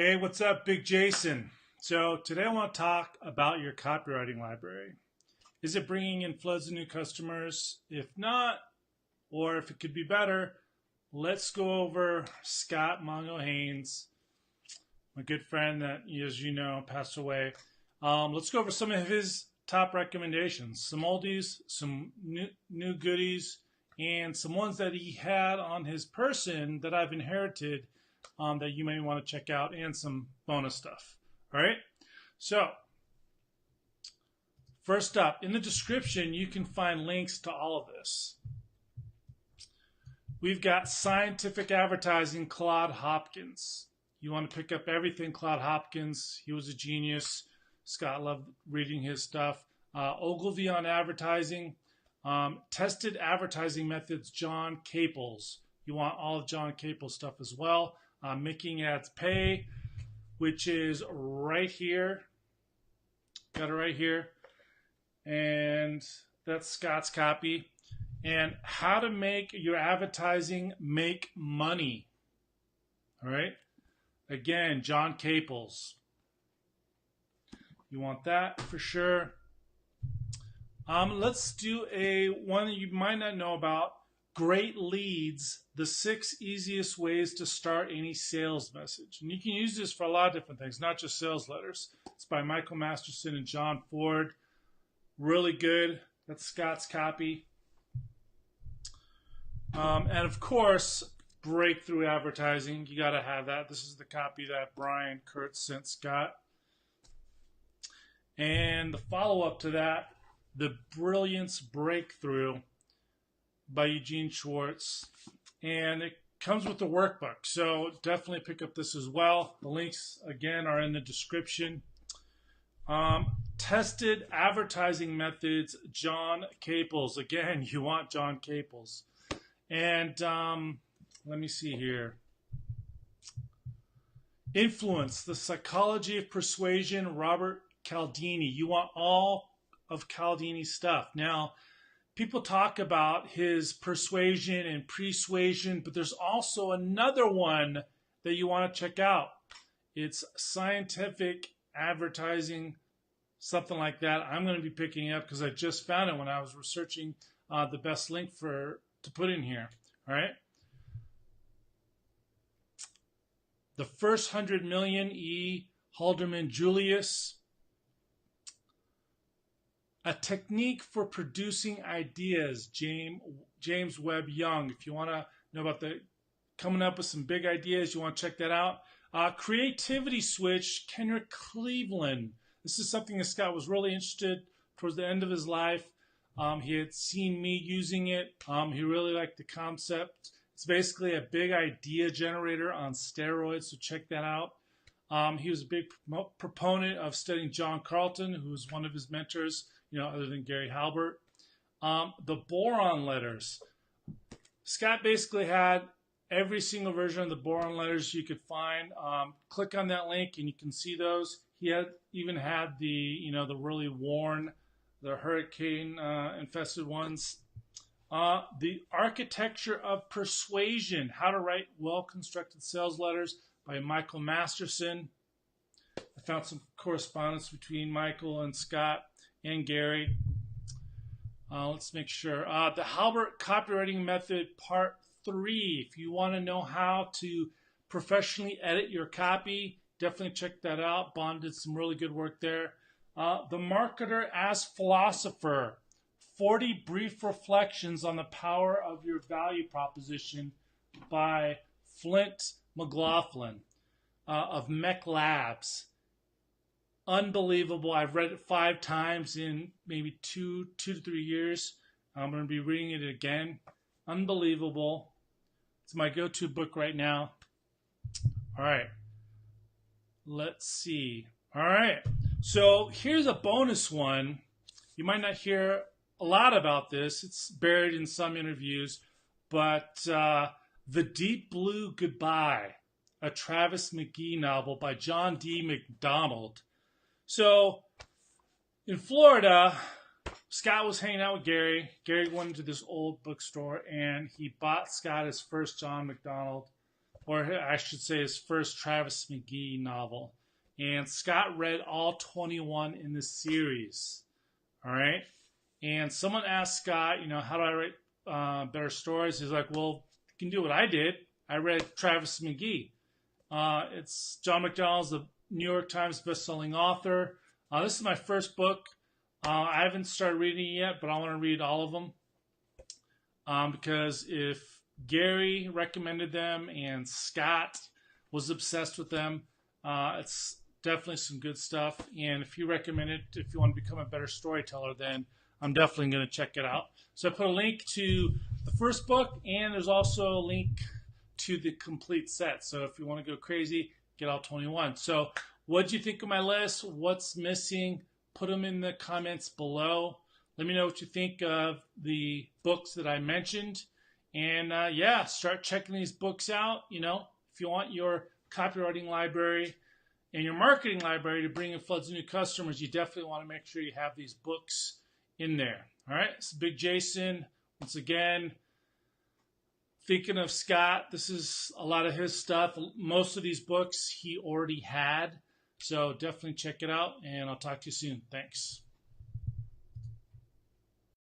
Hey, what's up, Big Jason? So today I want to talk about your copywriting library. Is it bringing in floods of new customers? If not, or if it could be better, let's go over Scott Mongo Haines, my good friend that, as you know, passed away. Let's go over some of his top recommendations, some oldies, some new goodies, and some ones that he had on his person that I've inherited that you may want to check out, and some bonus stuff. All right. So first up, in the description, you can find links to all of this. We've got Scientific Advertising, Claude Hopkins. You want to pick up everything Claude Hopkins. He was a genius. Scott loved reading his stuff. Ogilvy on Advertising. Tested Advertising Methods, John Caples. You want all of John Caples' stuff as well. Making Ads Pay, which is right here. Got it right here. And that's Scott's copy. And how to make your advertising make money. All right. Again, John Caples. You want that for sure. Let's do one that you might not know about. Great Leads, the 6 easiest ways to start any sales message. And you can use this for a lot of different things, not just sales letters. It's by Michael Masterson and John Ford. Really good. That's Scott's copy. And of course, Breakthrough Advertising. You got to have that. This is the copy that Brian Kurtz sent Scott. And the follow-up to that, The Brilliance Breakthrough by Eugene Schwartz. And it comes with the workbook. So definitely pick up this as well. The links, again, are in the description. Tested Advertising Methods, John Caples. Again, you want John Caples. And let me see here. Influence, The Psychology of Persuasion, Robert Cialdini. You want all of Cialdini's stuff. Now, people talk about his persuasion and persuasion, but there's also another one that you want to check out. It's Scientific Advertising, something like that. I'm going to be picking it up because I just found it when I was researching the best link to put in here. All right. The First 100 Million, E. Haldeman Julius. A Technique for Producing Ideas, James Webb Young. If you want to know about coming up with some big ideas, you want to check that out. Creativity Switch, Kenrick Cleveland. This is something that Scott was really interested towards the end of his life. He had seen me using it. He really liked the concept. It's basically a big idea generator on steroids, so check that out. He was a big proponent of studying John Carlton, who was one of his mentors, other than Gary Halbert. The boron letters. Scott basically had every single version of the boron letters you could find. Click on that link and you can see those. He even had the really worn, the hurricane infested ones. The Architecture of Persuasion, How to Write Well-Constructed Sales Letters by Michael Masterson. I found some correspondence between Michael and Scott and Gary. Let's make sure. The Halbert Copywriting Method Part 3. If you want to know how to professionally edit your copy, definitely check that out. Bond did some really good work there. The Marketer as Philosopher. 40 Brief Reflections on the Power of Your Value Proposition by Flint McLaughlin of Mech Labs. Unbelievable. I've read it 5 times in maybe 2 to 3 years. I'm going to be reading it again. Unbelievable. It's my go-to book right now. All right. Let's see. All right. So here's a bonus one. You might not hear a lot about this. It's buried in some interviews. But The Deep Blue Goodbye, a Travis McGee novel by John D. McDonald. So in Florida, Scott was hanging out with Gary. Gary went into this old bookstore and he bought Scott his first John McDonald or I should say his first Travis McGee novel. And Scott read all 21 in the series. All right. And someone asked Scott, how do I write better stories? He's like, well, you can do what I did. I read Travis McGee. It's John McDonald's the New York Times bestselling author. This is my first book. I haven't started reading it yet, but I want to read all of them. Because if Gary recommended them and Scott was obsessed with them, it's definitely some good stuff. And if you recommend it, if you want to become a better storyteller, then I'm definitely going to check it out. So I put a link to the first book, and there's also a link to the complete set. So if you want to go crazy, get all 21. So what do you think of my list? What's missing? Put them in the comments below. Let me know what you think of the books that I mentioned. And yeah, start checking these books out. If you want your copywriting library and your marketing library to bring in floods of new customers, you definitely want to make sure you have these books in there. All right, it's Big Jason. Once again, thinking of Scott, this is a lot of his stuff. Most of these books he already had. So definitely check it out, and I'll talk to you soon. Thanks.